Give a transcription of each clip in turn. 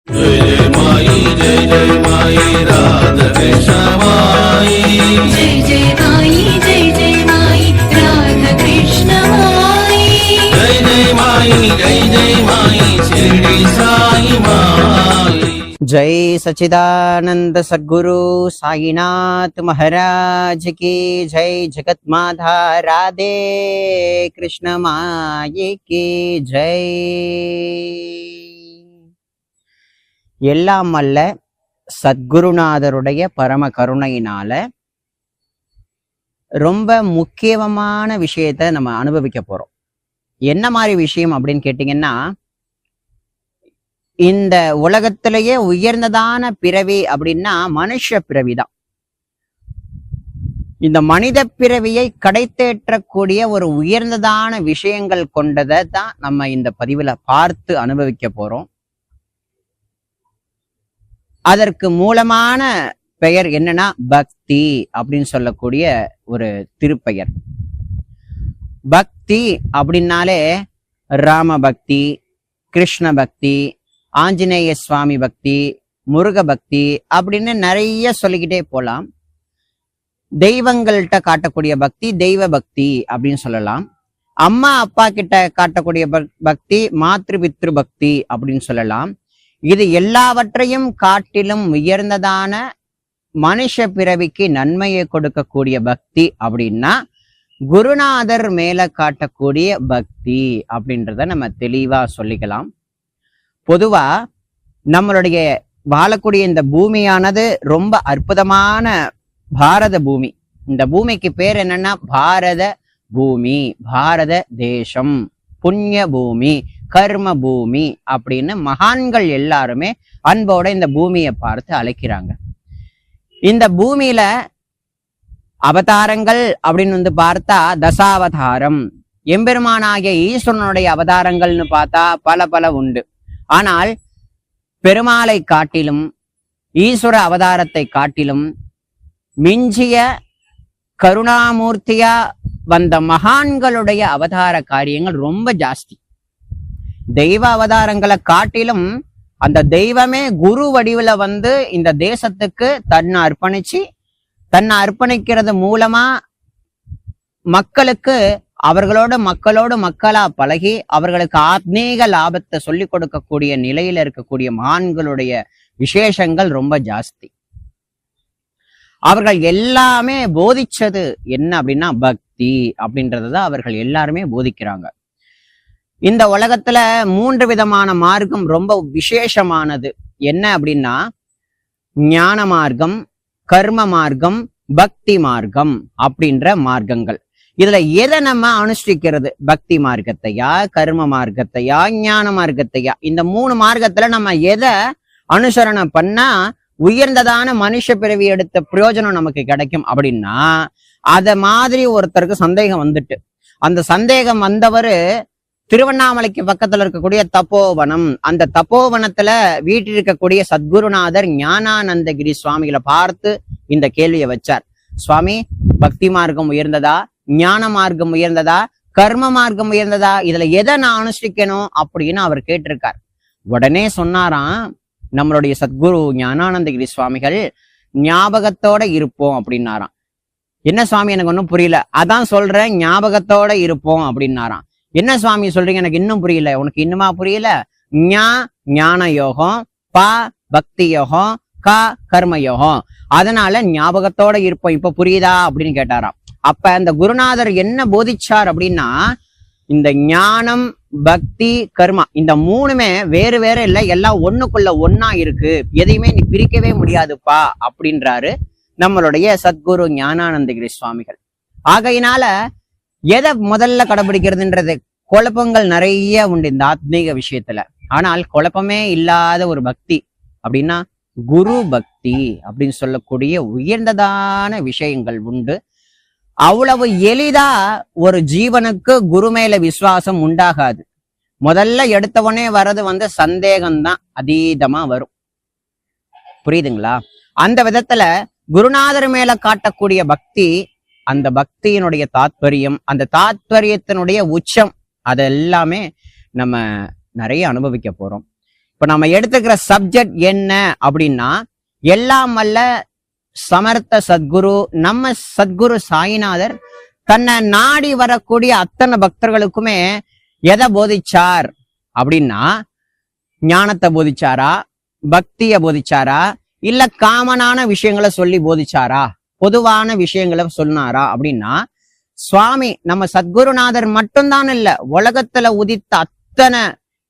जय जय माई जय जय माई राधा कृष्ण माई जय जय माई जय जय माई राधा कृष्ण माई जय जय माई शिरडी साई माई। जय सच्चिदानंद सद्गुरु साईनाथ महाराज की जय। जगत माता राधे कृष्ण माई की जय। எல்லாம் அல்ல சத்குருநாதருடைய பரம கருணையினால ரொம்ப முக்கியமான விஷயத்த நம்ம அனுபவிக்க போறோம். என்ன மாதிரி விஷயம் அப்படின்னு கேட்டீங்கன்னா, இந்த உலகத்திலேயே உயர்ந்ததான பிறவி அப்படின்னா மனுஷ பிறவிதான். இந்த மனித பிறவியை கடைத்தேற்றக்கூடிய ஒரு உயர்ந்ததான விஷயங்கள் கொண்டதை தான் நம்ம இந்த பதிவுல பார்த்து அனுபவிக்க போறோம். அதற்கு மூலமான பெயர் என்னன்னா பக்தி அப்படின்னு சொல்லக்கூடிய ஒரு திருப்பெயர். பக்தி அப்படின்னாலே ராம பக்தி, கிருஷ்ண பக்தி, ஆஞ்சநேய சுவாமி பக்தி, முருக பக்தி அப்படின்னு நிறைய சொல்லிக்கிட்டே போலாம். தெய்வங்கள்கிட்ட காட்டக்கூடிய பக்தி தெய்வ பக்தி அப்படின்னு சொல்லலாம். அம்மா அப்பா கிட்ட காட்டக்கூடிய பக்தி மாத்ரு பித்ரு பக்தி அப்படின்னு சொல்லலாம். இது எல்லாவற்றையும் காட்டிலும் உயர்ந்ததான மனுஷ பிறவிக்கு நன்மையை கொடுக்கக்கூடிய பக்தி அப்படின்னா குருநாதர் மேல காட்டக்கூடிய பக்தி அப்படின்றத நம்ம தெளிவா சொல்லிக்கலாம். பொதுவா நம்மளுடைய வாழக்கூடிய இந்த பூமியானது ரொம்ப அற்புதமான பாரத பூமி. இந்த பூமிக்கு பேர் என்னன்னா பாரத பூமி, பாரத தேசம், புண்ணிய பூமி, கர்ம பூமி அப்படின்னு மகான்கள் எல்லாருமே அன்போட இந்த பூமியை பார்த்து அழைக்கிறாங்க. இந்த பூமியில அவதாரங்கள் அப்படின்னு பார்த்தா தசாவதாரம், எம்பெருமானாகிய ஈஸ்வரனுடைய அவதாரங்கள்னு பார்த்தா பல பல உண்டு. ஆனால் பெருமாளை காட்டிலும் ஈஸ்வர அவதாரத்தை காட்டிலும் மிஞ்சிய கருணாமூர்த்தியா வந்த மகான்களுடைய அவதார காரியங்கள் ரொம்ப ஜாஸ்தி. தெய்வ அவதாரங்களை காட்டிலும் அந்த தெய்வமே குரு வடிவுல இந்த தேசத்துக்கு தன்னை அர்ப்பணிக்கிறது மூலமா மக்களுக்கு மக்களோடு மக்களா பழகி அவர்களுக்கு ஆத்மீக லாபத்தை சொல்லி கொடுக்கக்கூடிய நிலையில இருக்கக்கூடிய மகான்களுடைய விசேஷங்கள் ரொம்ப ஜாஸ்தி. அவர்கள் எல்லாமே போதிச்சது என்ன அப்படின்னா பக்தி அப்படின்றதான் அவர்கள் எல்லாருமே போதிக்கிறாங்க. இந்த உலகத்துல 3 விதமான மார்க்கம் ரொம்ப விசேஷமானது. என்ன அப்படின்னா ஞான மார்க்கம், கர்ம மார்க்கம், பக்தி மார்க்கம் அப்படின்ற மார்க்கங்கள். இதுல எதை நம்ம அனுஷ்டிக்கிறது? பக்தி மார்க்கத்தையா, கர்ம மார்க்கத்தையா, ஞான மார்க்கத்தையா? இந்த 3 மார்க்கத்துல நம்ம எதை அனுசரணம் பண்ணா உயர்ந்ததான மனுஷ பிறவி எடுத்த பிரயோஜனம் நமக்கு கிடைக்கும் அப்படின்னா, அத மாதிரி ஒருத்தருக்கு சந்தேகம் வந்துட்டு, அந்த சந்தேகம் வந்தவரு திருவண்ணாமலைக்கு பக்கத்துல இருக்கக்கூடிய தப்போவனம், அந்த தப்போவனத்துல வீட்டில் இருக்கக்கூடிய சத்குருநாதர் ஞானானந்தகிரி சுவாமிகளை பார்த்து இந்த கேள்வியை வச்சார். சுவாமி, பக்தி மார்க்கம் உயர்ந்ததா, ஞான மார்க்கம் உயர்ந்ததா, கர்ம மார்க்கம் உயர்ந்ததா? இதுல எதை நான் அனுஷ்டிக்கணும் அப்படின்னு அவர் கேட்டிருக்கார். உடனே சொன்னாராம் நம்மளுடைய சத்குரு ஞானானந்தகிரி சுவாமிகள், ஞாபகத்தோட இருப்போம் அப்படின்னாராம். என்ன சுவாமி, எனக்கு ஒன்றும் புரியல. அதான் சொல்றேன், ஞாபகத்தோட இருப்போம் அப்படின்னாராம். என்ன சுவாமி சொல்றீங்க, எனக்கு இன்னும் புரியல. உனக்கு இன்னுமா புரியல? ஞான யோகம், பா பக்தி யோகம், கா கர்ம யோகம். அதனால ஞாபகத்தோட இருப்போம். இப்ப புரியுதா அப்படின்னு கேட்டாராம். அப்ப அந்த குருநாதர் என்ன போதிச்சார் அப்படின்னா, இந்த ஞானம், பக்தி, கர்மா இந்த 3மே வேறு வேற இல்லை, எல்லாம் ஒண்ணுக்குள்ள ஒன்னா இருக்கு, எதையுமே நீ பிரிக்கவே முடியாதுப்பா அப்படின்றாரு நம்மளுடைய சத்குரு ஞானானந்தகிரி சுவாமிகள். ஆகையினால எதை முதல்ல கடைபிடிக்கிறதுன்றது குழப்பங்கள் நிறைய உண்டு இந்த ஆத்மீக விஷயத்துல. ஆனால் குழப்பமே இல்லாத ஒரு பக்தி அப்படின்னா குரு பக்தி அப்படின்னு சொல்லக்கூடிய உயர்ந்ததான விஷயங்கள் உண்டு. அவ்வளவு எளிதா ஒரு ஜீவனுக்கு குரு மேல விசுவாசம் உண்டாகாது. முதல்ல எடுத்தவனே வர்றது சந்தேகம்தான் அதீதமா வரும். புரியுதுங்களா? அந்த விதத்துல குருநாதர் மேல காட்டக்கூடிய பக்தி, அந்த பக்தியினுடைய தாத்பரியம், அந்த தாத்பரியத்தினுடைய உச்சம், அதெல்லாமே நம்ம நிறைய அனுபவிக்க போறோம். இப்ப நம்ம எடுத்துக்கிற சப்ஜெக்ட் என்ன அப்படின்னா, எல்லாம் வல்ல சமர்த்த சத்குரு நம்ம சத்குரு சாயிநாதர் தன்னை நாடி வரக்கூடிய அத்தனை பக்தர்களுக்குமே எதை போதிச்சார் அப்படின்னா, ஞானத்தை போதிச்சாரா, பக்திய போதிச்சாரா, இல்ல காமனான விஷயங்களை சொல்லி போதிச்சாரா, பொதுவான விஷயங்களை சொன்னாரா அப்படின்னா, சுவாமி நம்ம சத்குருநாதர் மட்டும்தான் இல்ல, உலகத்துல உதித்த அத்தனை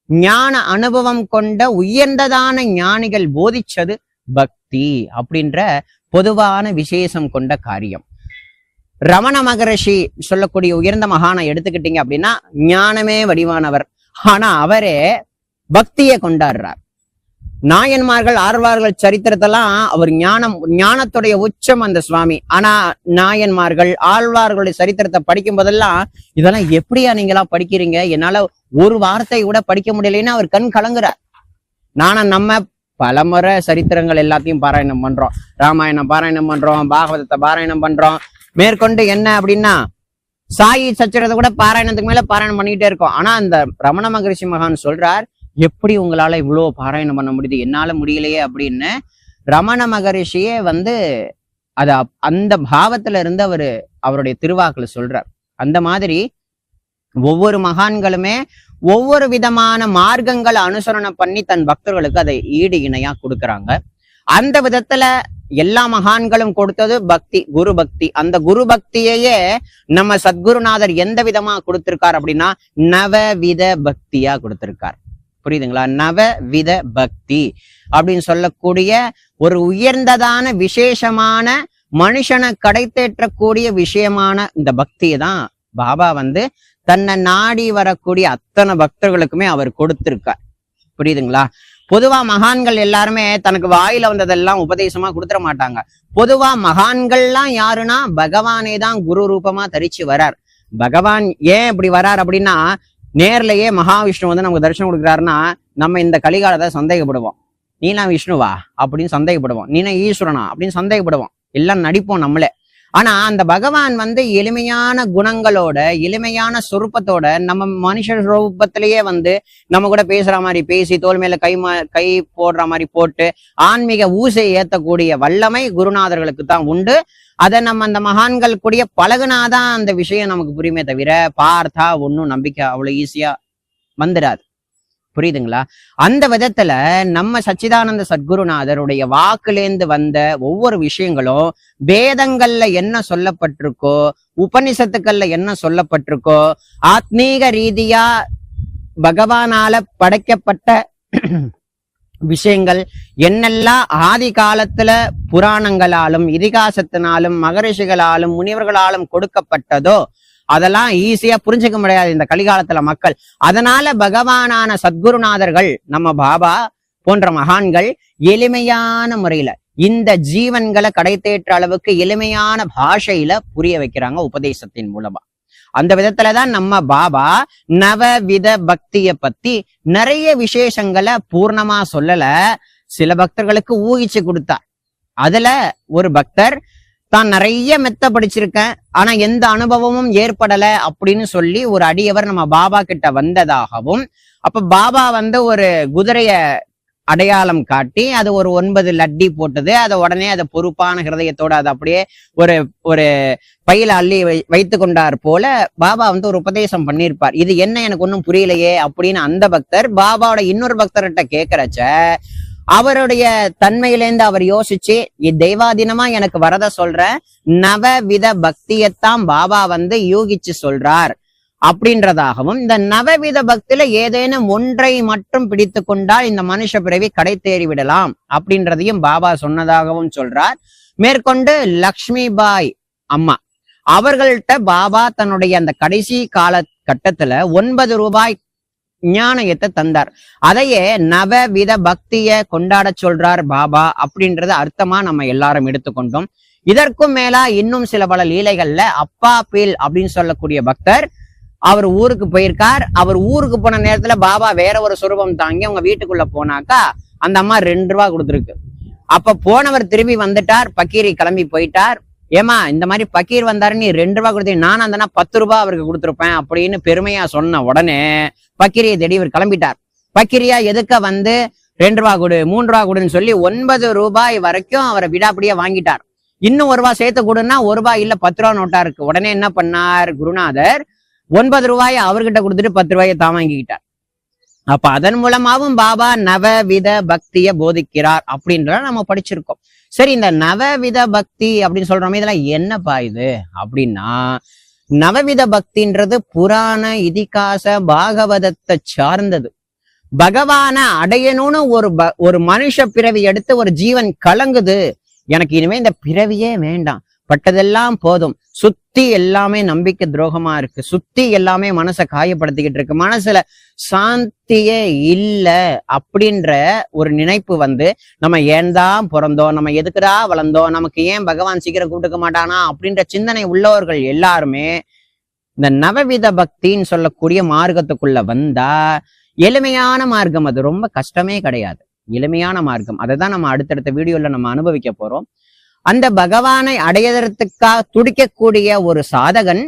ஞான அனுபவம் கொண்ட உயர்ந்ததான ஞானிகள் போதிச்சது பக்தி அப்படின்ற பொதுவான விசேஷம் கொண்ட காரியம். ரமண மகரிஷி சொல்லக்கூடிய உயர்ந்த மகானை எடுத்துக்கிட்டீங்க அப்படின்னா, ஞானமே வடிவானவர். ஆனா அவரே பக்தியை கொண்டாடுறார். நாயன்மார்கள் ஆழ்வார்கள் சரித்திரத்தெல்லாம் அவர் ஞானத்துடைய உச்சம் அந்த சுவாமி. ஆனா நாயன்மார்கள் ஆழ்வார்களுடைய சரித்திரத்தை படிக்கும் போதெல்லாம், இதெல்லாம் எப்படியா நீங்களா படிக்கிறீங்க, என்னால ஒரு வார்த்தை கூட படிக்க முடியலன்னு அவர் கண் கலங்குறார். நம்ம பலமுறை சரித்திரங்கள் எல்லாத்தையும் பாராயணம் பண்றோம், ராமாயணம் பாராயணம் பண்றோம், பாகவதத்தை பாராயணம் பண்றோம். மேற்கொண்டு என்ன அப்படின்னா, சாயி சச்சரத்தை கூட பாராயணத்துக்கு மேல பாராயணம் பண்ணிக்கிட்டே இருக்கோம். ஆனா அந்த ரமண மகரிஷி மகான் சொல்றார், எப்படி உங்களால இவ்வளவு பாராயணம் பண்ண முடியுது, என்னால முடியலையே அப்படின்னு. ரமண மகரிஷியே அந்த பாவத்துல இருந்து அவருடைய திருவாக்குல சொல்றார். அந்த மாதிரி ஒவ்வொரு மகான்களுமே ஒவ்வொரு விதமான மார்க்கங்களை அனுசரணை பண்ணி தன் பக்தர்களுக்கு அதை ஈடு இணையா கொடுக்கறாங்க. அந்த விதத்துல எல்லா மகான்களும் கொடுத்தது பக்தி, குரு பக்தி. அந்த குரு பக்தியையே நம்ம சத்குருநாதர் எந்த விதமா கொடுத்திருக்கார் அப்படின்னா, நவவித பக்தியா கொடுத்திருக்கார். புரியுதுங்களா? நவவித பக்தி அப்படின்னு சொல்லக்கூடிய ஒரு உயர்ந்ததான விசேஷமான மனுஷனை கடைத்தேற்றக்கூடிய விஷயமான இந்த பக்தியை தான் பாபா தன்னை நாடி வரக்கூடிய அத்தனை பக்தர்களுக்குமே அவர் கொடுத்திருக்கார். புரியுதுங்களா? பொதுவா மகான்கள் எல்லாருமே தனக்கு வாயில வந்ததெல்லாம் உபதேசமா கொடுத்துட மாட்டாங்க. பொதுவா மகான்கள்லாம் யாருன்னா, பகவானே தான் குரு ரூபமா தரிச்சு வரார். பகவான் ஏன் இப்படி வரார் அப்படின்னா, நேர்லயே மகாவிஷ்ணு நமக்கு தரிசனம் கொடுக்குறாருன்னா, நம்ம இந்த கலிகாலத்தை சந்தேகப்படுவோம். நீனா விஷ்ணுவா அப்படின்னு சந்தேகப்படுவோம், நீனா ஈஸ்வரனா அப்படின்னு சந்தேகப்படுவோம், எல்லாம் நடிப்போம் நம்மளே. ஆனா அந்த பகவான் எளிமையான குணங்களோட, எளிமையான சொரூபத்தோட நம்ம மனுஷ ரூபத்திலேயே நம்ம கூட பேசுற மாதிரி பேசி, தோல் மேல கை போடுற மாதிரி போட்டு ஆன்மீக ஊசை ஏத்தக்கூடிய வல்லமை குருநாதர்களுக்கு தான் உண்டு. அதை நம்ம அந்த மகான்கள் கூடிய பழகுனாதான் அந்த விஷயம் நமக்கு புரியுமே தவிர, பார்த்தா ஒன்னும் நம்பிக்கை அவ்வளவு ஈஸியா வந்துடாது. புரியுதுங்களா? அந்த விதத்துல நம்ம சச்சிதானந்த சத்குருநாதருடைய வாக்குலேந்து வந்த ஒவ்வொரு விஷயங்களும் வேதங்கள்ல என்ன சொல்லப்பட்டிருக்கோ, உபனிஷத்துக்கள்ல என்ன சொல்லப்பட்டிருக்கோ, ஆத்மீக ரீதியா பகவானால படைக்கப்பட்ட விஷயங்கள் என்னெல்லாம் ஆதி காலத்துல புராணங்களாலும் இதிகாசத்தினாலும் மகரிஷிகளாலும் முனிவர்களாலும் கொடுக்கப்பட்டதோ அதெல்லாம் ஈஸியா புரிஞ்சுக்க முடியாது இந்த கலிகாலத்துல மக்கள். அதனால பகவானான சத்குருநாதர்கள் நம்ம பாபா போன்ற மகான்கள் எளிமையான முறையில இந்த ஜீவன்களை கடைத்தேற்ற அளவுக்கு எளிமையான பாஷையில புரிய வைக்கிறாங்க உபதேசத்தின் மூலமா. அந்த விதத்துலதான் நம்ம பாபா நவவித பக்திய பத்தி நிறைய விசேஷங்களை பூர்ணமா சொல்லல, சில பக்தர்களுக்கு ஊகிச்சு கொடுத்தார். அதுல ஒரு பக்தர் தான் நிறைய மெத்த படிச்சிருக்கேன், ஆனா எந்த அனுபவமும் ஏற்படல அப்படின்னு சொல்லி ஒரு அடியவர் நம்ம பாபா கிட்ட வந்ததாகவும், அப்ப பாபா ஒரு குதிரைய அடையாளம் காட்டி அது ஒரு 9 லட்டி போட்டது, அதை உடனே அதை பொறுப்பான ஹிருதயத்தோட அதை அப்படியே ஒரு பையில அள்ளி வைத்து கொண்டார் போல பாபா ஒரு உபதேசம் பண்ணியிருப்பார். இது என்ன எனக்கு ஒன்றும் புரியலையே அப்படின்னு அந்த பக்தர் பாபாவோட இன்னொரு பக்தர்கிட்ட கேட்கிறச்ச, அவருடைய தன்மையிலேருந்து அவர் யோசிச்சு, தெய்வாதீனமா எனக்கு வரத சொல்ற நவவித பக்தியத்தான் பாபா யூகிச்சு சொல்றார் அப்படின்றதாகவும், இந்த நவவித பக்தியில ஏதேனும் ஒன்றை மட்டும் பிடித்து கொண்டால் இந்த மனுஷ பிறவி கடை தேறி விடலாம் அப்படின்றதையும் பாபா சொன்னதாகவும் சொல்றார். மேற்கொண்டு லக்ஷ்மி பாய் அம்மா அவர்கள்ட்ட பாபா தன்னுடைய அந்த கடைசி கால கட்டத்துல 9 ரூபாய் ஞானயத்தை தந்தார். அதையே நவவித பக்திய கொண்டாட சொல்றார் பாபா அப்படின்றத அர்த்தமா நம்ம எல்லாரும் எடுத்துக்கொண்டோம். இதற்கும் மேலா இன்னும் சில பல லீலைகள்ல அப்பா பீல் அப்படின்னு சொல்லக்கூடிய பக்தர் அவர் ஊருக்கு போயிருக்கார். அவர் ஊருக்கு போன நேரத்துல பாபா வேற ஒரு சுரூபம் தாங்கி அவங்க வீட்டுக்குள்ள போனாக்கா அந்த அம்மா 2 ரூபா கொடுத்துருக்கு. அப்ப போனவர் திரும்பி வந்துட்டார், பக்கீரி கிளம்பி போயிட்டார். ஏமா இந்த மாதிரி பக்கீர் வந்தாரு, நீ 2 ரூபா கொடுத்தீங்க, நான் அந்த 10 ரூபாய் அவருக்கு கொடுத்துருப்பேன் அப்படின்னு பெருமையா சொன்ன உடனே பக்கீரியை தேடி இவர் கிளம்பிட்டார். பக்கீரியா எதுக்க 2 ரூபா கொடு 3 ரூபா கொடுன்னு சொல்லி 9 ரூபாய் வரைக்கும் அவரை விடாப்பிடியா வாங்கிட்டார். இன்னும் 1 ரூபா சேர்த்து கொடுன்னா 1 ரூபாய் இல்ல 10 ரூபா நோட்டா இருக்கு. உடனே என்ன பண்ணார் குருநாதர், 9 ரூபாயை அவர்கிட்ட கொடுத்துட்டு 10 ரூபாயை தான் வாங்கிக்கிட்டார். அப்ப அதன் மூலமாவும் பாபா நவவித பக்திய போதிக்கிறார் அப்படின்றத நம்ம படிச்சிருக்கோம். சரி, இந்த நவவித பக்தி அப்படின்னு சொல்றோமே, இதெல்லாம் என்னப்பா இது அப்படின்னா, நவவித பக்தின்றது புராண இதிகாச பாகவதத்தை சார்ந்தது. பகவான அடையணும்னு ஒரு மனுஷ பிறவி எடுத்து ஒரு ஜீவன் கலங்குது, எனக்கு இனிமே இந்த பிறவியே வேண்டாம், பட்டதெல்லாம் போதும், சுத்தி எல்லாமே நம்பிக்கை துரோகமா இருக்கு, சுத்தி எல்லாமே மனசை காயப்படுத்திக்கிட்டு இருக்கு, மனசுல சாந்தியே இல்ல அப்படின்ற ஒரு நினைப்பு வந்து, நம்ம ஏன் தான் பிறந்தோம், நம்ம எதுக்குடா வளர்ந்தோம், நமக்கு ஏன் பகவான் சீக்கிரம் கூட்டுக்க மாட்டானா அப்படின்ற சிந்தனை உள்ளவர்கள் எல்லாருமே இந்த நவவித பக்தின்னு சொல்லக்கூடிய மார்க்கத்துக்குள்ள வந்தா, எளிமையான மார்க்கம், அது ரொம்ப கஷ்டமே கிடையாது, எளிமையான மார்க்கம். அதை தான் நம்ம அடுத்தடுத்த வீடியோல நம்ம அனுபவிக்க போறோம். அந்த பகவானை அடையறதுக்காக துடிக்கக்கூடிய ஒரு சாதகன்,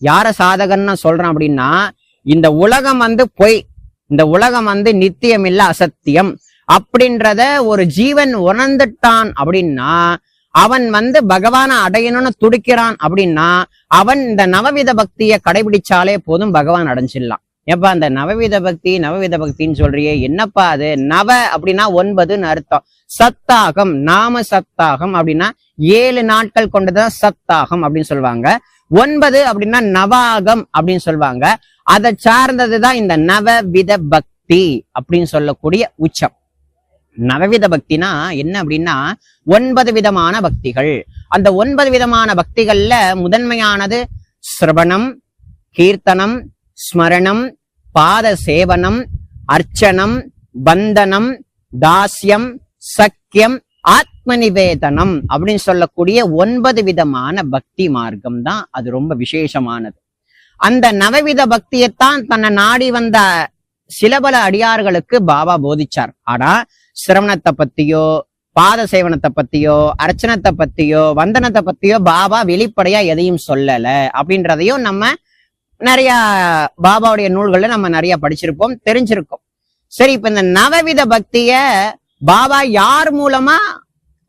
யார சாதகன்னு சொல்றான் அப்படின்னா, இந்த உலகம் வந்து பொய், இந்த உலகம் வந்து நித்தியம் இல்ல அசத்தியம் அப்படின்றத ஒரு ஜீவன் உணர்ந்துட்டான் அப்படின்னா, அவன் வந்து பகவானை அடையணும்னு துடிக்கிறான் அப்படின்னா, அவன் இந்த நவவித பக்தியை கடைபிடிச்சாலே போதும், பகவான் அடைஞ்சிடலாம். எப்ப அந்த நவவித பக்தின்னு சொல்றியே, என்னப்பா அது? நவ அப்படின்னா 9ன்னு அர்த்தம். சத்தாகம், நாம சத்தாகம் அப்படின்னா 7 நாட்கள் கொண்டதுதான் சத்தாகம் அப்படின்னு சொல்லுவாங்க. 9 அப்படின்னா நவாகம் அப்படின்னு சொல்லுவாங்க. அதை சார்ந்ததுதான் இந்த நவவித பக்தி அப்படின்னு சொல்லக்கூடிய உச்சம். நவவித பக்தினா என்ன அப்படின்னா 9 விதமான பக்திகள். அந்த 9 விதமான பக்திகள்ல முதன்மையானது சிரவணம், கீர்த்தனம், ஸ்மரணம், பாத சேவனம், அர்ச்சனம், பந்தனம், தாஸ்யம், சக்கியம், ஆத்ம நிவேதனம் அப்படின்னு சொல்லக்கூடிய 9 விதமான பக்தி மார்க்கம் தான் அது ரொம்ப விசேஷமானது. அந்த நவவித பக்தியைத்தான் தன்னை நாடி வந்த சில பல அடியார்களுக்கு பாபா போதிச்சார். ஆனா சிரவணத்தை பத்தியோ, பாத சேவனத்தை பத்தியோ, அர்ச்சனத்தை பத்தியோ, வந்தனத்தை பத்தியோ பாபா வெளிப்படையா எதையும் சொல்லல அப்படின்றதையும் நம்ம நிறைய பாபாவுடைய நூல்கள்ல நம்ம நிறைய படிச்சிருப்போம், தெரிஞ்சிருக்கோம். சரி, இப்ப இந்த நவவித பக்திய பாபா யார் மூலமா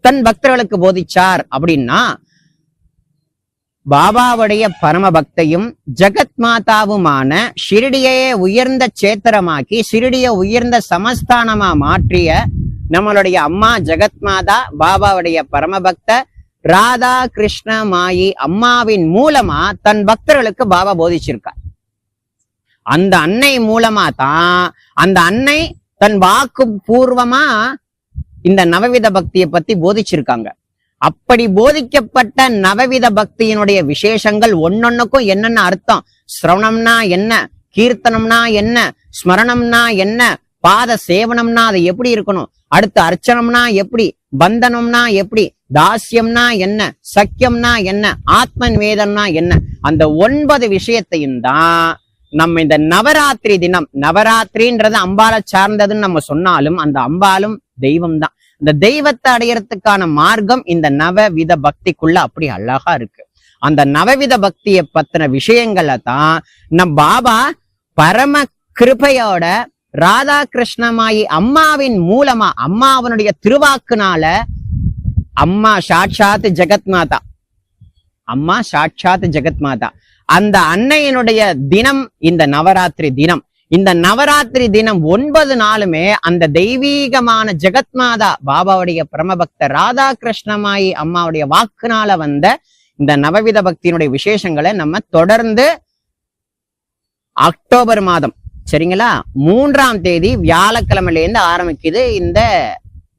தன் பக்தர்களுக்கு போதிச்சார் அப்படின்னா, பாபாவுடைய பரம பக்தையும் ஜெகத் மாதாவுமான ஷிரடியை உயர்ந்த சேத்திரமாக்கி ஷிரடியை உயர்ந்த சமஸ்தானமா மாற்றிய நம்மளுடைய அம்மா ஜெகத் மாதா, பாபாவுடைய பரமபக்த ராதா கிருஷ்ண மாயி அம்மாவின் மூலமா தன் பக்தர்களுக்கு பாபா போதிச்சிருக்கார். அந்த அன்னை மூலமா தான் அந்த அன்னை தன் வாக்கு பூர்வமா இந்த நவவித பக்தியை பத்தி போதிச்சிருக்காங்க. அப்படி போதிக்கப்பட்ட நவவித பக்தியினுடைய விசேஷங்கள் ஒன்னொன்னுக்கும் என்னென்ன அர்த்தம், சிரவணம்னா என்ன, கீர்த்தனம்னா என்ன, ஸ்மரணம்னா என்ன, பாத சேவனம்னா அது எப்படி இருக்கணும், அடுத்து அர்ச்சனம்னா எப்படி, பந்தனம்னா எப்படி, தாஸ்யம்னா என்ன, சக்கியம்னா என்ன, ஆத்ம நிவேதம்னா என்ன, அந்த 9 விஷயத்தையும் தான் நம்ம இந்த நவராத்திரி தினம், நவராத்திரின்றது அம்பாலை சார்ந்ததுன்னு நம்ம சொன்னாலும் அந்த அம்பாலும் தெய்வம் தான். இந்த தெய்வத்தை அடையறதுக்கான மார்க்கம் இந்த நவவித பக்திக்குள்ள அப்படி அழகா இருக்கு. அந்த நவவித பக்தியை பத்தின விஷயங்களை தான் நம் பாபா பரம கிருபையோட ராதா கிருஷ்ணமாயி அம்மாவின் மூலமா, அம்மா அவனுடைய திருவாக்குனால, அம்மா சாட்சாத் ஜெகத் மாதா, அம்மா சாட்சாத் ஜெகத் மாதா, அந்த அன்னையினுடைய தினம் இந்த நவராத்திரி தினம். இந்த நவராத்திரி தினம் 9 நாளுமே அந்த தெய்வீகமான ஜெகத் மாதா பாபாவுடைய பரமபக்த ராதா கிருஷ்ணமாயி அம்மாவுடைய வாக்குனால வந்த இந்த நவவித பக்தியினுடைய விசேஷங்களை நம்ம தொடர்ந்து அக்டோபர் மாதம், சரிங்களா, 3ஆம் தேதி வியாழக்கிழமையிலேருந்து ஆரம்பிக்குது இந்த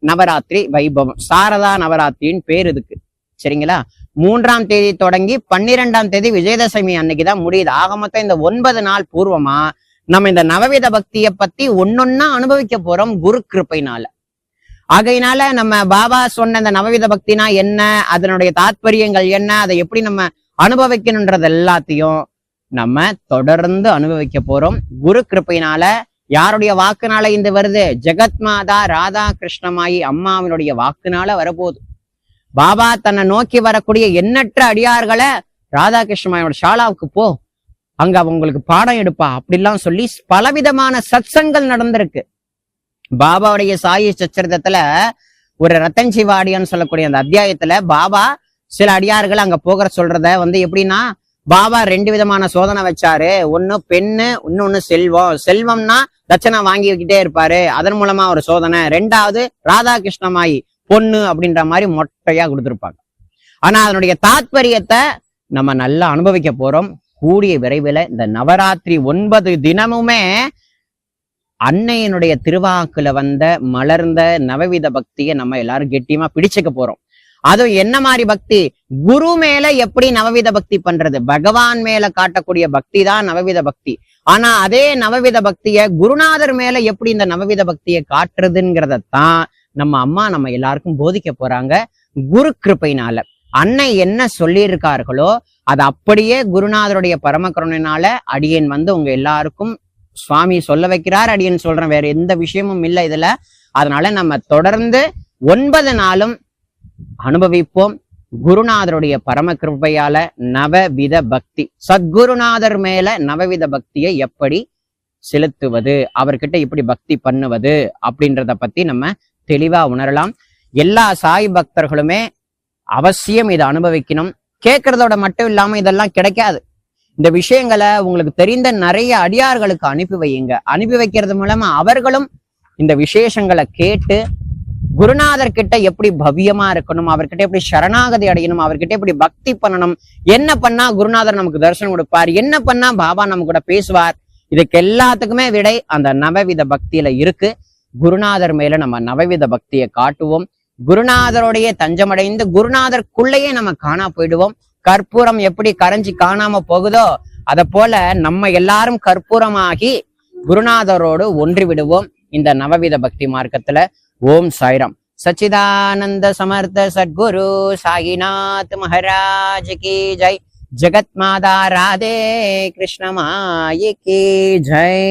நவராத்திரி வைபவம். சாரதா நவராத்திரின்னு பேர் இதுக்கு, சரிங்களா. 3ஆம் தேதி தொடங்கி 12ஆம் தேதி விஜயதசமி அன்னைக்குதான் முடியுது. ஆக மொத்தம் இந்த 9 நாள் பூர்வமா நம்ம இந்த நவவித பக்தியை பத்தி ஒன்னொன்னா அனுபவிக்க போறோம் குரு கிருப்பையினால. ஆகையினால நம்ம பாபா சொன்ன இந்த நவவித பக்தினா என்ன, அதனுடைய தாத்பரியங்கள் என்ன, அதை எப்படி நம்ம அனுபவிக்கணும்ன்றது எல்லாத்தையும் நம்ம தொடர்ந்து அனுபவிக்க போறோம் குரு கிருப்பையினால. யாருடைய வாக்குனால இந்த வருது? ஜெகத் மாதா ராதா கிருஷ்ணமாயி அம்மாவினுடைய வாக்குனால வரப்போகுது. பாபா தன்னை நோக்கி வரக்கூடிய எண்ணற்ற அடியார்களை ராதா கிருஷ்ணமாயோட ஷாலாவுக்கு போ, அங்க அவங்களுக்கு பாடம் எடுப்பா அப்படிலாம் சொல்லி பலவிதமான சத்சங்கள் நடந்திருக்கு. பாபாவுடைய சாயி சச்சரிதத்துல ஒரு ரத்தன்சி வாடியான்னு சொல்லக்கூடிய அந்த அத்தியாயத்துல பாபா சில அடியார்கள் அங்க போகிற சொல்றத எப்படின்னா, பாபா 2 விதமான சோதனை வச்சாரு. ஒண்ணு பெண்ணு, இன்னொன்னு செல்வம். செல்வம்னா தட்சணை வாங்கிக்கிட்டே இருப்பாரு, அதன் மூலமா ஒரு சோதனை. 2வது ராதாகிருஷ்ணமாயி பொண்ணு அப்படின்ற மாதிரி மொட்டையா கொடுத்துருப்பாங்க. ஆனா அதனுடைய தாத்பரியத்தை நம்ம நல்லா அனுபவிக்க போறோம் கூடிய விரைவில். இந்த நவராத்திரி 9 தினமுமே அன்னையினுடைய திருவாக்குல வந்த மலர்ந்த நவவித பக்தியை நம்ம எல்லாரும் கெட்டியமா பிடிச்சுக்க போறோம். அதுவும் என்ன மாதிரி பக்தி? குரு மேல எப்படி நவவித பக்தி பண்றது? பகவான் மேல காட்டக்கூடிய பக்தி தான் நவவித பக்தி. ஆனா அதே நவவித பக்திய குருநாதர் மேல எப்படி இந்த நவவித பக்தியை காட்டுறதுங்கிறதான் நம்ம அம்மா நம்ம எல்லாருக்கும் போதிக்க போறாங்க குரு கிருபையினால. அன்னை என்ன சொல்லியிருக்கார்களோ அது அப்படியே குருநாதருடைய பரமகருணையினால அடியேன் உங்க எல்லாருக்கும் சுவாமி சொல்ல வைக்கிறார், அடியேன் சொல்றேன். வேற எந்த விஷயமும் இல்லை இதுல. அதனால நம்ம தொடர்ந்து 9 நாளும் அனுபவிப்போம் குருநாதருடைய பரம கிருபையால நவவித பக்தி. சத்குருநாதர் மேல நவவித பக்தியை எப்படி செலுத்துவது, அவர்கிட்ட எப்படி பக்தி பண்ணுவது அப்படின்றத பத்தி நம்ம தெளிவா உணரலாம். எல்லா சாய் பக்தர்களுமே அவசியம் இதை அனுபவிக்கணும். கேட்கறதோட மட்டும் இல்லாம இதெல்லாம் கிடைக்காது. இந்த விஷயங்களை உங்களுக்கு தெரிந்த நிறைய அடியார்களுக்கு அனுப்பி வையுங்க. அனுப்பி வைக்கிறது மூலமா அவர்களும் இந்த விசேஷங்களை கேட்டு குருநாதர் கிட்ட எப்படி பவ்யமா இருக்கணும், அவர்கிட்ட எப்படி சரணாகதி அடையணும், அவர்கிட்ட எப்படி பக்தி பண்ணணும், என்ன பண்ணா குருநாதர் நமக்கு தரிசனம் கொடுப்பார், என்ன பண்ணா பாபா நம்ம கூட பேசுவார், இதுக்கு எல்லாத்துக்குமே விடை அந்த நவவித பக்தியில இருக்கு. குருநாதர் மேல நம்ம நவவித பக்தியை காட்டுவோம். குருநாதருடைய தஞ்சமடைந்து குருநாதருக்குள்ளேயே நம்ம காணா போயிடுவோம். கற்பூரம் எப்படி கரைஞ்சி காணாம போகுதோ அத போல நம்ம எல்லாரும் கற்பூரமாகி குருநாதரோடு ஒன்றி விடுவோம் இந்த நவவித பக்தி மார்க்கத்துல. ஓம் சாய்ராம். சச்சிதானந்த சமர்த்த சத்குரு சாயிநாத் மகாராஜ் கி ஜெய். ஜெகத் மாதா ராதே கிருஷ்ண மாயி கி ஜெய்.